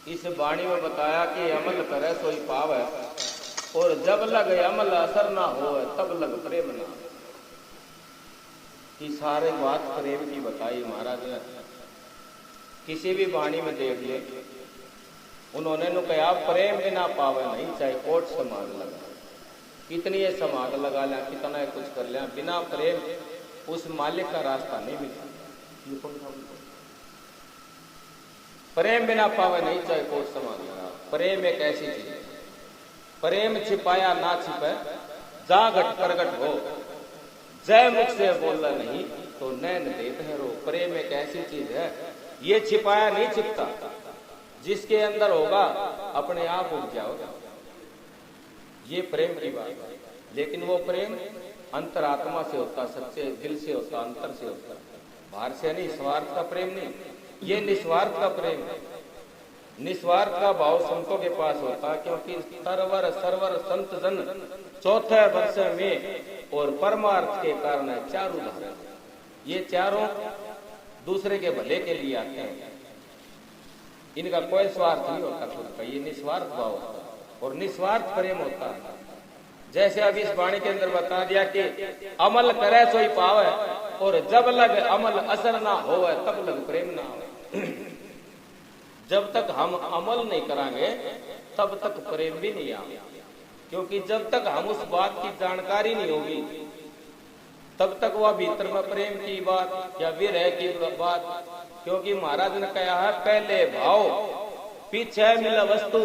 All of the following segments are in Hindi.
इस वाणी में बताया कि अमल करे सोई पावे, और जब लग अमल असर ना हो तब लग प्रेम ना। कि सारे बात प्रेम की बताई महाराज ने। किसी भी वाणी में देख ले, उन्होंने नु कहा प्रेम बिना पावे नहीं, चाहे कोट समाध लगा, कितनी ये समाध लगा लें, कितना ये कुछ कर लें, बिना प्रेम उस मालिक का रास्ता नहीं मिलता। प्रेम बिना पावे नहीं, चाहे कोट समाध लगा। प्रेम एक ऐसी चीज है, प्रेम छिपाया ना छिपे, जा घट प्रगट हो, जय मुख से बोला नहीं तो नैन देत है रो। प्रेम एक ऐसी चीज है, ये छिपाया नहीं छिपता, जिसके अंदर होगा अपने आप उग जाओगा। ये प्रेम की बात है, लेकिन वो प्रेम अंतरात्मा से होता, सच्चे दिल से होता, अंतर से होता, बाहर से नहीं। स्वार्थ का प्रेम नहीं, ये निस्वार्थ का प्रेम है। निस्वार्थ का भाव संतों के पास होता है, क्योंकि सरवर सर्वर संत जन चौथे वर्ष में और परमार्थ के कारण चारों धारा, ये चारों दूसरे के भले के लिए आते हैं। इनका कोई स्वार्थ नहीं होता खुद का, ये निस्वार्थ भाव होता है और निस्वार्थ प्रेम होता है। जैसे अभी इस वाणी के अंदर बता दिया कि अमल करे सोई पावे, और जब लग अमल असर ना हो तब लग प्रेम ना हो। जब तक हम अमल नहीं करांगे तब तक प्रेम भी नहीं आएगा, क्योंकि जब तक हम उस बात की जानकारी नहीं होगी तब तक वह भीतर में प्रेम की बात या विरह की बात। क्योंकि महाराज ने कहा है पहले भाव पीछे मिला वस्तु,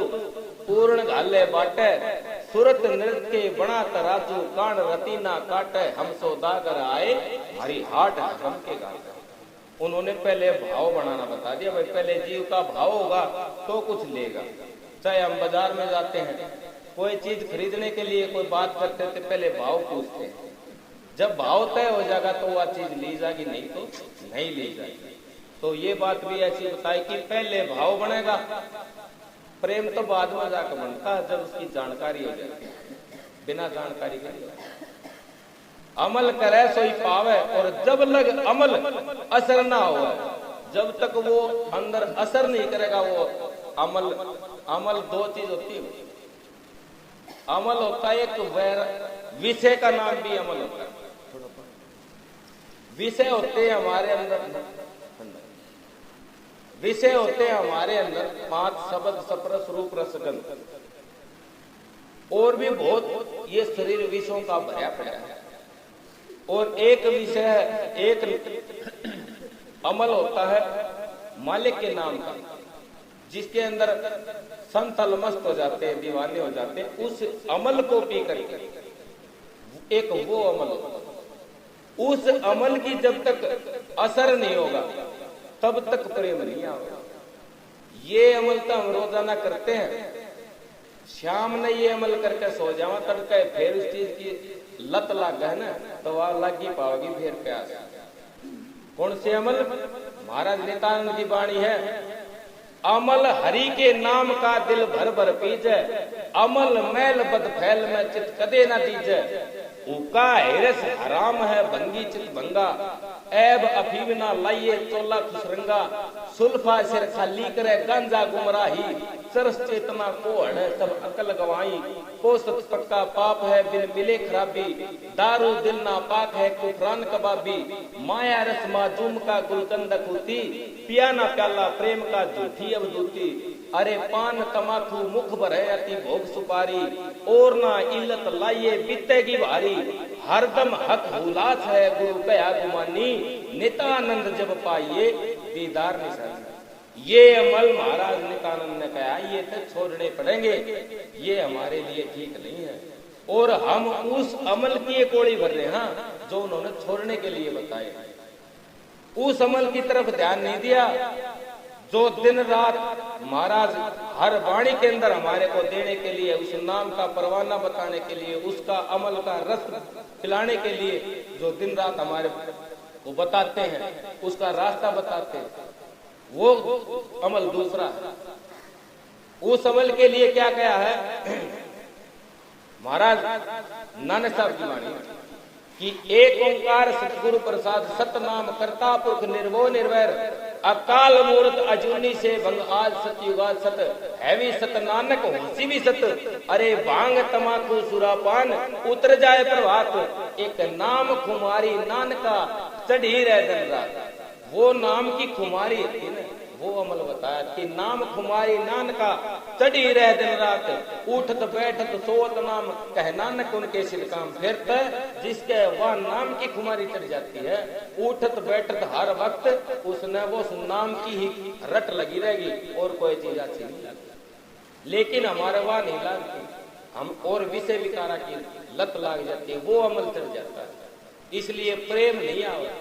पूर्ण घाले बाटे, सूरत नृत्य बना तराजू, कान रतीना काटे, हम सौदागर आए हरी हाट हम के गाते। उन्होंने पहले भाव बनाना बता दिया, भाई पहले जीव का भाव होगा तो कुछ लेगा। चाहे हम बाजार में जाते हैं, कोई चीज खरीदने के लिए कोई बात करते थे, पहले भाव पूछते हैं। जब भाव तय हो जाएगा तो वह चीज ली जाएगी, नहीं तो नहीं ली जाएगी। तो ये बात भी ऐसी बताई कि पहले भाव बनेगा, प्रेम तो बाद में जाकर बनता है जब उसकी जानकारी हो जाती है, बिना जानकारी के। अमल करे सोई पावे, और जब लग अमल असर ना हो, जब तक वो अंदर असर नहीं करेगा वो अमल। अमल दो चीज होती है, अमल होता है एक विषय का नाम भी अमल होता है। विषय होते हैं हमारे अंदर, विषय होते हैं हमारे अंदर 5 शब्द सप्रस रूप रस गंध, और भी बहुत ये शरीर विषयों का भरा पड़ा है। और एक विषय है, एक अमल होता है मालिक के नाम का, जिसके अंदर संतल मस्त हो जाते हैं, दीवाने हो जाते हैं। उस अमल को पी करके एक वो अमल होता है। उस अमल की जब तक असर नहीं होगा तब तक प्रेम नहीं आएगा। ये अमल तो हम रोजाना करते हैं, शाम ने ये अमल करके सो जावा, तड़के फिर उस चीज की लत लग है ना, तो वह लगी पाओगी फिर प्यास। कौन से अमल? महाराज नित्यानंद की वाणी है, अमल हरि के नाम का दिल भर भर पीजे, अमल मैल बद फैल में चित कदे न दीजे, उका हिरस हराम है भंगी चित भंगा, ऐब अफीम ना लाइये चोला खुशरंगा, सुल्फा सिर खाली करे गांजा गुमराही, सरस चेतना को हड़े सब अकल गवाई, पोसत पक्का पाप है बिन मिले खराबी, दारू दिल ना पाक है कुफरान कबाबी, माया रस माजूम का गुलकंद खूती, पिया ना प्याला प्रेम का झूठी अवधूती, अरे पान तमाकू मुख भरे अति भोग सुपारी, और ना इल्लत लाइये बीतेगी भारी, हरदम हक हुलास है गुरु कया गुमानी, नित्यानंद जब पाइये दीदार निशानी। ये अमल महाराज नित्यानंद ने कहा ये तो छोड़ने पड़ेंगे, ये हमारे लिए ठीक नहीं है। और हम उस अमल की कोड़ी भर रहे हैं जो उन्होंने छोड़ने के लिए बताए। उस अमल की तरफ ध्यान नहीं दिया जो दिन रात महाराज हर वाणी के अंदर हमारे को देने के लिए, उस नाम का परवाना बताने के लिए, उसका अमल का रस पिलाने के लिए जो दिन रात हमारे को बताते हैं, उसका रास्ता बताते हैं, वो अमल दूसरा है। उस अमल के लिए क्या कहा है महाराज नानक साहब की वाणी कि एक ओंकार सतगुरु प्रसाद सतनाम करता पुरख निर्भो निर्वैर, अकाल मूर्त अजूनी से भंग आज सतयुगा सत है भी सत नानक होसी भी सत। अरे भांग तमाकू सुरापान उतर जाए प्रभात, एक नाम खुमारी नानका चढ़ी रह दिन रात। वो नाम की खुमारी थी ना, वो अमल बताया कि नाम खुमारी नानका चढ़ी रह दिन रात। उठत बैठत सोत नाम कह नानक उनके सिर काम। फिर जिसके वह नाम की खुमारी चढ़ जाती है, उठत बैठत हर वक्त उसने वो नाम की ही रट लगी रहेगी और कोई चीज अच्छी नहीं लगती। लेकिन हमारे वहां नहीं लगती, हम और विषय विकारा की लत लाग जाती है, वो अमल चढ़ जाता है। इसलिए प्रेम नहीं आवा।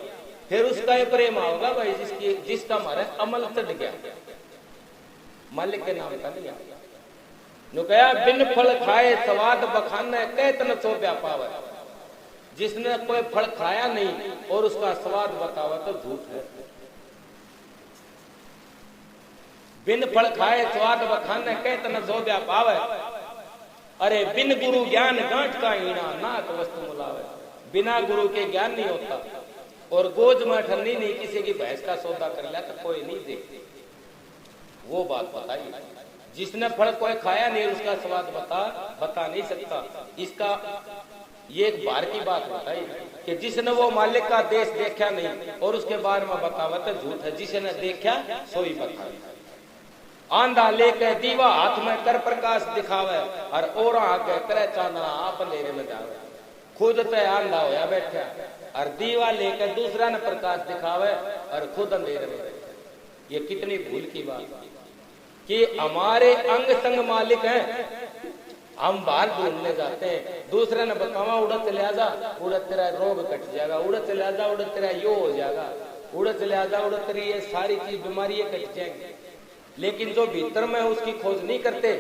फिर उसका ये प्रेम आओगा भाई जिसका हमारे अमल चढ़ गया, मालिक के नाम का नहीं आया। नु कहा बिन फल खाए स्वाद बखाने कैतन सो व्यापाव। जिसने कोई फल खाया नहीं और उसका स्वाद बतावा तो झूठ है। बिन फल खाए स्वाद बखाने कैतन सो व्यापाव। अरे बिन गुरु ज्ञान गांठ का हीना नाक वस्तु मुलावे। बिना गुरु के ज्ञान नहीं होता और गोज में ठंडी नहीं, किसी की भैंस का सौदा कर लिया तो कोई नहीं देखते। वो बात बताइए, जिसने फल कोई खाया नहीं उसका स्वाद बता नहीं सकता। इसका ये एक बार की बात बताई कि जिसने वो मालिक का देश देखा नहीं और उसके बारे में बतावा तो झूठ है। जिसने देखा सोई बता। आंधा लेके दीवा हाथ में कर प्रकाश दिखावे और ओरा आगे करे चांदना आप अंधेरे में जावे। खुद तो आंधा होया बैठा और दीवा लेकर दूसरा ने प्रकाश दिखावे और खुद अंधेरे में बैठे। ये कितनी भूल की बात कि हमारे अंग संग मालिक हैं। हम बाहर ढूंढने जाते हैं, दूसरे ने बतावा उड़त चले जा, उड़त तेरा रोग कट जाएगा, उड़त चले जा, उड़त तेरा यो हो जाएगा, उड़त चले जा, उड़त तेरी ये सारी चीज बीमारियां कट जाएंगी। लेकिन जो भीतर में उसकी खोज नहीं करते,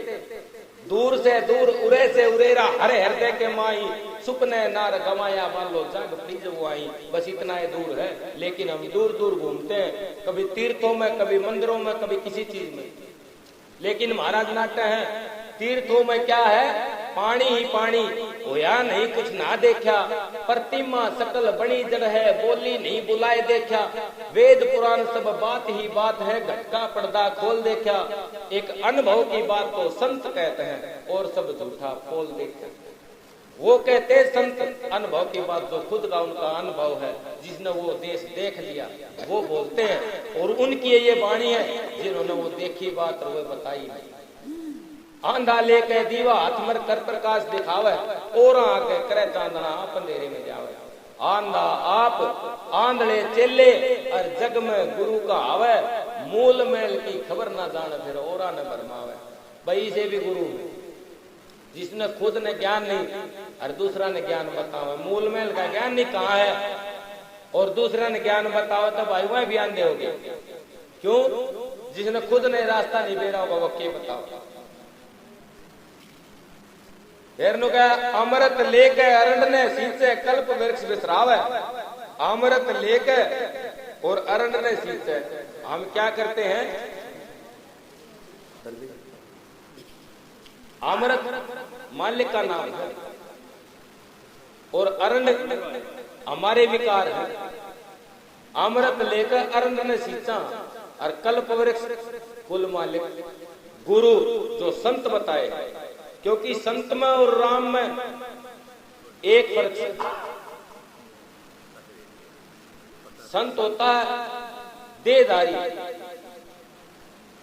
दूर से दूर उरे से उरेरा हरे हृदय के माई सुपने नार गमाया मान लो जाग प्लीज वो आई। बस इतना ही दूर है। लेकिन हम दूर दूर घूमते हैं, कभी तीर्थों में, कभी मंदिरों में, कभी किसी चीज में। लेकिन महाराज नाट्य है तीर्थों में क्या है, पानी ही पानी होया नहीं कुछ ना देखा। प्रतिमा सकल बनी जड़ है, बोली नहीं बुलाए देखा। वेद पुराण सब बात ही बात है, घटका पर्दा खोल देखा। एक अनुभव की बात को संत कहते हैं और सब झूठा खोल देखते हैं। वो कहते हैं संत अनुभव की बात जो खुद का उनका अनुभव है, जिसने वो देश देख लिया वो बोलते हैं। और उनकी ये वाणी है जिन्होंने वो देखी बात और वो बताई नहीं। आंधा लेके दीवा हाथ मर कर प्रकाश दिखावे और आके करे चांदना आप अंधेरे में जावे। आंधा आप आंधड़े चेले और जग में गुरु का आवे। मूल मेल की खबर ना जाने फिर और न भरमावे। भाई से भी गुरु जिसने खुद ने ज्ञान नहीं और दूसरा ने ज्ञान बतावे। मूल मेल का ज्ञान नहीं कहाँ है और दूसरा ने ज्ञान बतावे तो भाई वह भी अंधे हो गए। क्यों? जिसने खुद ने रास्ता नहीं बेरा होगा वो क्या बताओ। अमृत लेके अरंड ने सींचे कल्प वृक्ष विसरावे। अमृत लेके और अरंड ने सींचे। हम क्या करते हैं, अमृत मालिक का नाम है और अरंड हमारे विकार है। अमृत लेकर अरंड ने सींचा और कल्प वृक्ष कुल मालिक गुरु जो संत बताए। क्योंकि संत में और राम में एक फर्क है। संत होता है देहधारी,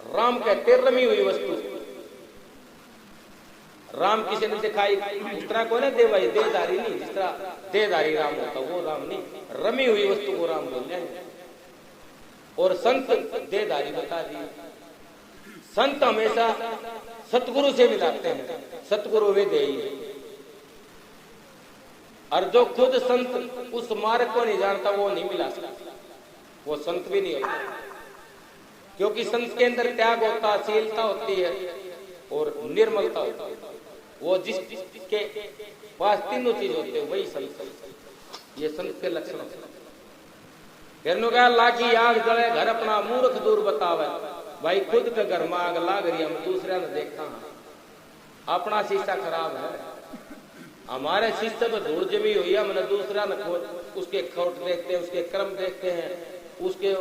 राम कहते रमी हुई वस्तु। राम किसी ने दिखाई इस तरह को ना दे भाई, देहधारी नहीं। जिस तरह देहधारी राम होता वो राम नहीं, रमी हुई वस्तु को राम बोल जाएंगे। और संत देहधारी बता दिए। संत हमेशा सतगुरु से मिलाते हैं, सतगुरु वे दे। और जो खुद संत उस मार्ग को नहीं जानता वो नहीं मिला सकता, वो संत भी नहीं होता। क्योंकि संत के अंदर त्याग होता, शीलता होती है और निर्मलता होती है। वो जिसके पास तीनों चीज होते हैं वही संत। ये संत के लक्षण होते हैं। लागी आग जले घर अपना मूर्ख दूर बतावे। भाई खुद के घर में आग लाग रही, हम दूसरे ने देखा अपना शीशा खराब है। हमारे शीशे पर धूल जमी हुई है, हमने दूसरा न उसके खोट देखते हैं, उसके कर्म देखते हैं उसके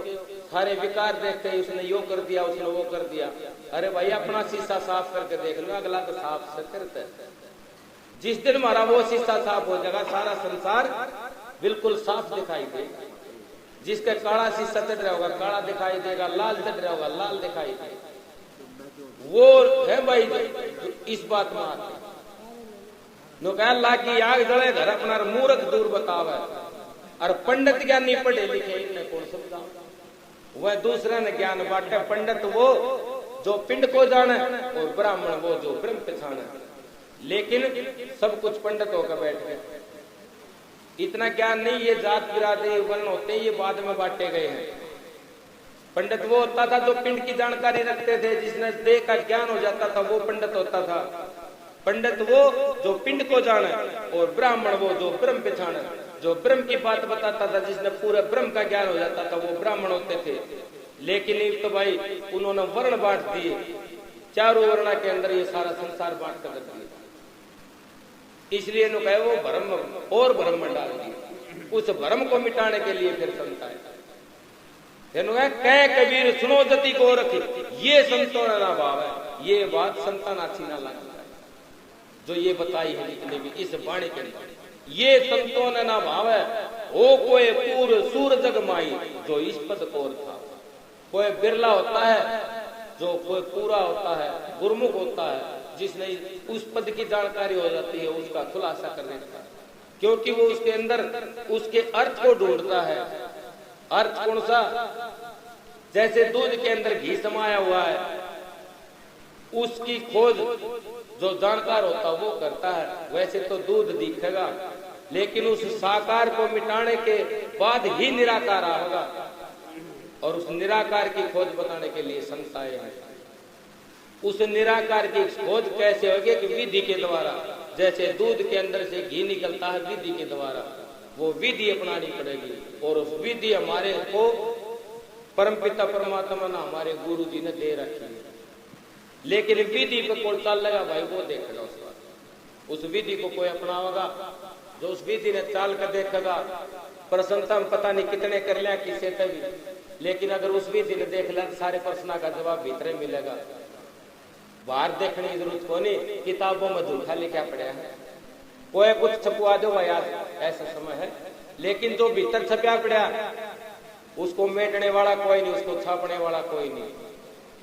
सारे विकार देखते ही उसने यो कर दिया, उसने वो कर दिया। अरे भाई अपना शीशा साफ करके देख लो, अगला तो साफ से करता है। जिस दिन हमारा वो शीशा साफ हो जाएगा, सारा संसार बिल्कुल साफ दिखाई देगा। जिसका काला शीशा चढ़ रहा होगा काला दिखाई देगा, लाल चढ़ रहा होगा लाल दिखाई देगा। वो है भाई इस बात में आते नो कह ला की आग जले घर अपना मूर्ख दूर बतावे, और पंडित ज्ञानी पढ़े लिखे इन्हें कौन समझा। वह दूसरे ने ज्ञान बांटे, पंडित वो जो पिंड को जाने और ब्राह्मण वो जो ब्रह्म पहचाने। लेकिन सब कुछ पंडित होकर बैठ गए, इतना ज्ञान नहीं। ये जात बिरादरी वर्ण होते हैं, ये बाद में बांटे गए हैं। पंडित वो होता था जो पिंड की जानकारी रखते थे, जिसने देह का ज्ञान हो जाता था वो पंडित होता था। पंडित वो जो पिंड को जाने और ब्राह्मण वो जो ब्रह्म पहचाने, जो ब्रह्म की बात बताता था, जिसने पूरे ब्रह्म का ज्ञान हो जाता था वो ब्राह्मण होते थे। लेकिन एक तो भाई उन्होंने वर्ण बांट दिए, चारों वर्ण के अंदर ये सारा संसार बांट कर दिया। इसलिए कहे वो भ्रम और भ्रम में डाल दिया। उस भ्रम को मिटाने के लिए फिर संत आए, कह कबीर सुनो जति को रखी, ये संतों ना भाव है। ये बात संतानाची ना लगी जो ये बताई है जितने भी इस वाणी के अंदर, ये संतों ने ना भाव है। ओ कोई पूर सूर जग माई जो इस पद को था। कोई बिरला होता है जो कोई पूरा होता है, गुरमुख होता है, जिसने उस पद की जानकारी हो जाती है उसका खुलासा करने का, क्योंकि वो उसके अंदर उसके अर्थ को ढूंढता है। अर्थ कौन सा? जैसे दूध के अंदर घी समाया हुआ है, उसकी खोज जो जानकार होता वो करता है। वैसे तो दूध दिखेगा, लेकिन उस साकार को मिटाने के बाद ही निराकार आएगा, और उस निराकार की खोज बताने के लिए संत आए हैं। उस निराकार की खोज कैसे होगी? कि विधि के द्वारा। जैसे दूध के अंदर से घी निकलता है विधि के द्वारा, वो विधि अपनानी पड़ेगी। और उस विधि हमारे को परमपिता परमात्मा ने हमारे गुरु जी ने दे रखी है। लेकिन विधि पे कौन चाल लगा भाई वो देखेगा उस बात। उस विधि को कोई अपनाएगा, जो उस विधि ने चाल कर देखेगा। प्रसन्नता में पता नहीं कितने कर लिया किसे तभी, लेकिन अगर उस विधि ने देख लिया तो सारे प्रश्न का जवाब भीतर मिलेगा। बाहर देखने की जरूरत को नहीं, किताबों में झूठा लिखा पड़ा है। कोई कुछ छपवा दो भाई, आज ऐसा समय है, लेकिन जो भीतर छपा पड़ा उसको मेटने वाला कोई नहीं, उसको छापने वाला कोई नहीं।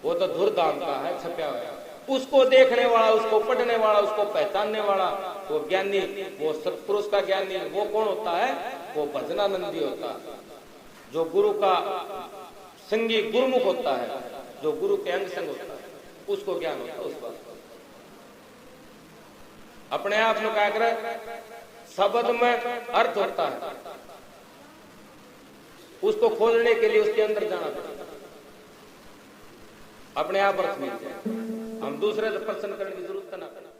वो तो धुरधाम का है छपा हुआ। उसको देखने वाला, उसको पढ़ने वाला, उसको पहचानने वाला वो ज्ञानी, वो सत्पुरुष का ज्ञानी वो कौन होता है? वो भजनानंदी होता है, जो गुरु का संगी गुरुमुख होता है, जो गुरु के अंग संग होता है, उसको ज्ञान होता है। उस बात अपने आप में क्या करे, शब्द में अर्थ होता है, उसको खोजने के लिए उसके अंदर जाना पड़ता है। अपने आप अर्थ मिलते हैं, हम दूसरे से प्रश्न करने की जरूरत ना करें।